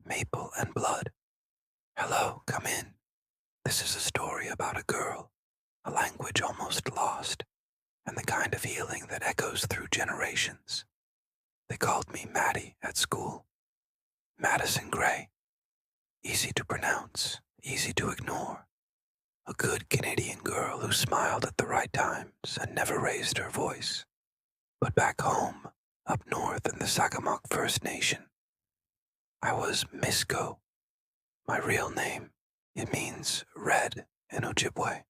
maple, and blood. Hello, come in. This is a story about a girl, a language almost lost, and the kind of healing that echoes through generations. They called me Maddie at school. Madison Gray. Easy to pronounce, easy to ignore. A good Canadian girl who smiled at the right times and never raised her voice. But back home, up north in the Sagamok First Nation, I was Misko. My real name. It means red in Ojibwe,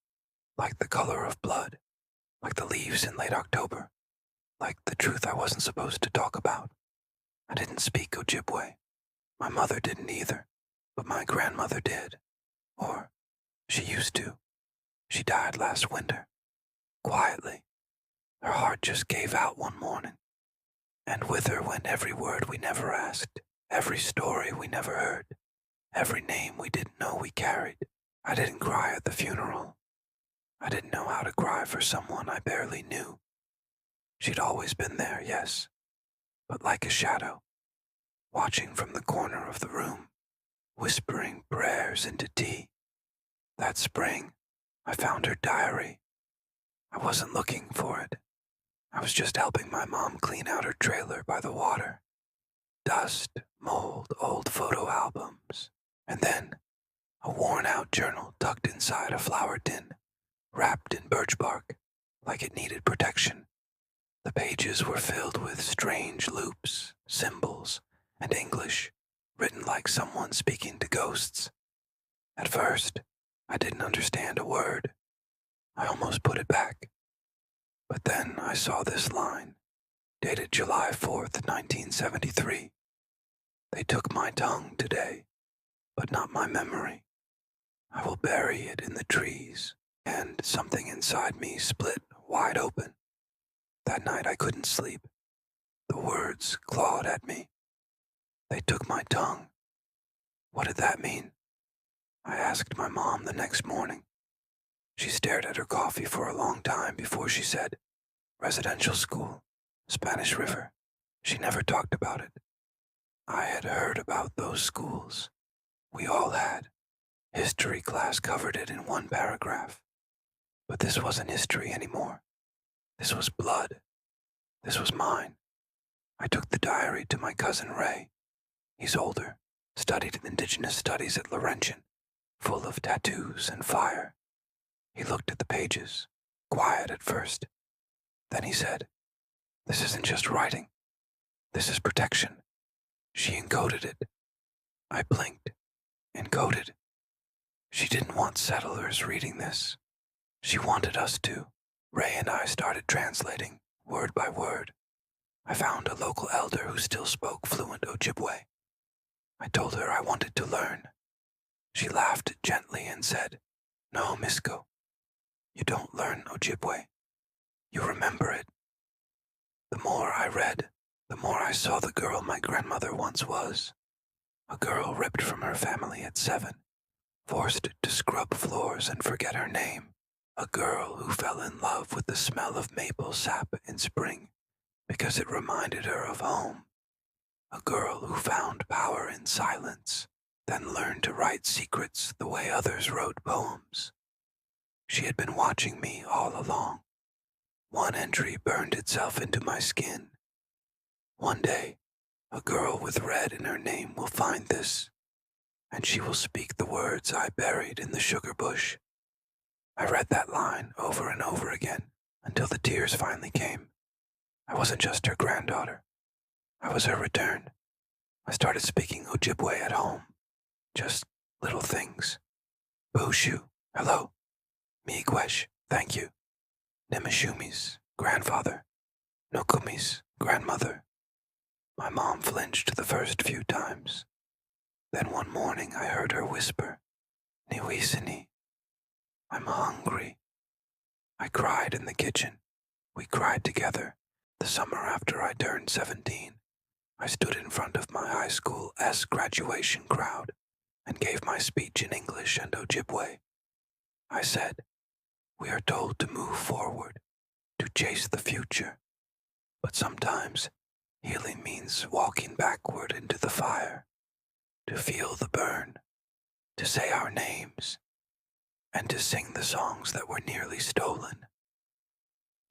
like the color of blood, like the leaves in late October, like the truth I wasn't supposed to talk about. I didn't speak Ojibwe. My mother didn't either, but my grandmother did. Or she used to. She died last winter, quietly. Her heart just gave out one morning, and with her went every word we never asked, every story we never heard, every name we didn't know we carried. I didn't cry at the funeral. I didn't know how to cry for someone I barely knew. She'd always been there, yes, but like a shadow, watching from the corner of the room, whispering prayers into tea. That spring, I found her diary. I wasn't looking for it. I was just helping my mom clean out her trailer by the water. Dust, mold, old photo albums, and then a worn-out journal tucked inside a flower tin, wrapped in birch bark, like it needed protection. The pages were filled with strange loops, symbols, and English, written like someone speaking to ghosts. At first, I didn't understand a word. I almost put it back. But then I saw this line, dated July 4th, 1973. They took my tongue today, but not my memory. I will bury it in the trees, and something inside me split wide open. That night I couldn't sleep. The words clawed at me. They took my tongue. What did that mean? I asked my mom the next morning. She stared at her coffee for a long time before she said, residential school, Spanish River. She never talked about it. I had heard about those schools. We all had. History class covered it in one paragraph. But this wasn't history anymore. This was blood. This was mine. I took the diary to my cousin Ray. He's older, studied Indigenous studies at Laurentian, full of tattoos and fire. He looked at the pages, quiet at first. Then he said, this isn't just writing. This is protection. She encoded it. I blinked. Encoded. She didn't want settlers reading this. She wanted us to. Ray and I started translating, word by word. I found a local elder who still spoke fluent Ojibwe. I told her I wanted to learn. She laughed gently and said, no, Misko, you don't learn Ojibwe. You remember it. The more I read, the more I saw the girl my grandmother once was. A girl ripped from her family at 7, forced to scrub floors and forget her name. A girl who fell in love with the smell of maple sap in spring because it reminded her of home. A girl who found power in silence, then learned to write secrets the way others wrote poems. She had been watching me all along. One entry burned itself into my skin. One day, a girl with red in her name will find this, and she will speak the words I buried in the sugar bush. I read that line over and over again until the tears finally came. I wasn't just her granddaughter. I was her return. I started speaking Ojibwe at home. Just little things. Booshu, hello. Miigwesh, thank you. Nimishumis, grandfather. Nokumis, grandmother. My mom flinched the first few times. Then one morning I heard her whisper, Niwisini. I'm hungry. I cried in the kitchen. We cried together. The summer after I turned 17, I stood in front of my high school graduation crowd and gave my speech in English and Ojibwe. I said, we are told to move forward, to chase the future, but sometimes healing means walking backward into the fire. to feel the burn, to say our names, and to sing the songs that were nearly stolen.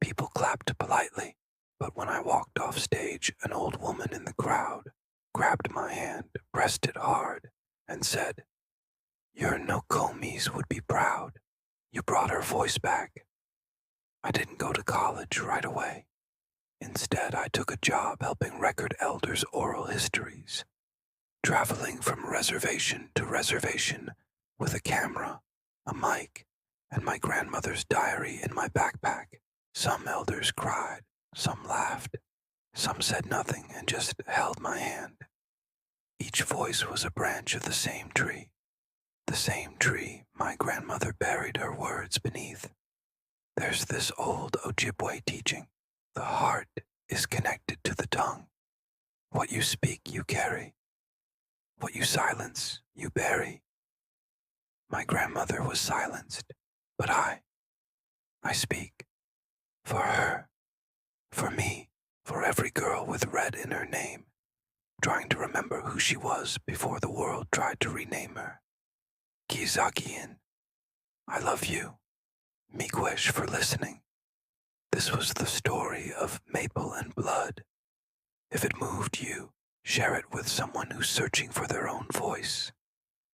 People clapped politely, but when I walked off stage, an old woman in the crowd grabbed my hand, pressed it hard, and said, "Your Nokomis would be proud. You brought her voice back." I didn't go to college right away. Instead, I took a job helping record elders' oral histories, traveling from reservation to reservation with a camera, a mic, and my grandmother's diary in my backpack. Some elders cried, some laughed, some said nothing and just held my hand. Each voice was a branch of the same tree my grandmother buried her words beneath. There's this old Ojibwe teaching: the heart is connected to the tongue. What you speak, you carry. What you silence, you bury. My grandmother was silenced, but I speak. For her, for me, for every girl with red in her name, trying to remember who she was before the world tried to rename her. Kizakian, I love you. Miigwech for listening. This was the story of Maple and Blood. If it moved you, share it with someone who's searching for their own voice.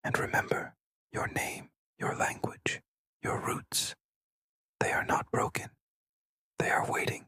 And remember, your name, your language, your roots, they are not broken. They are waiting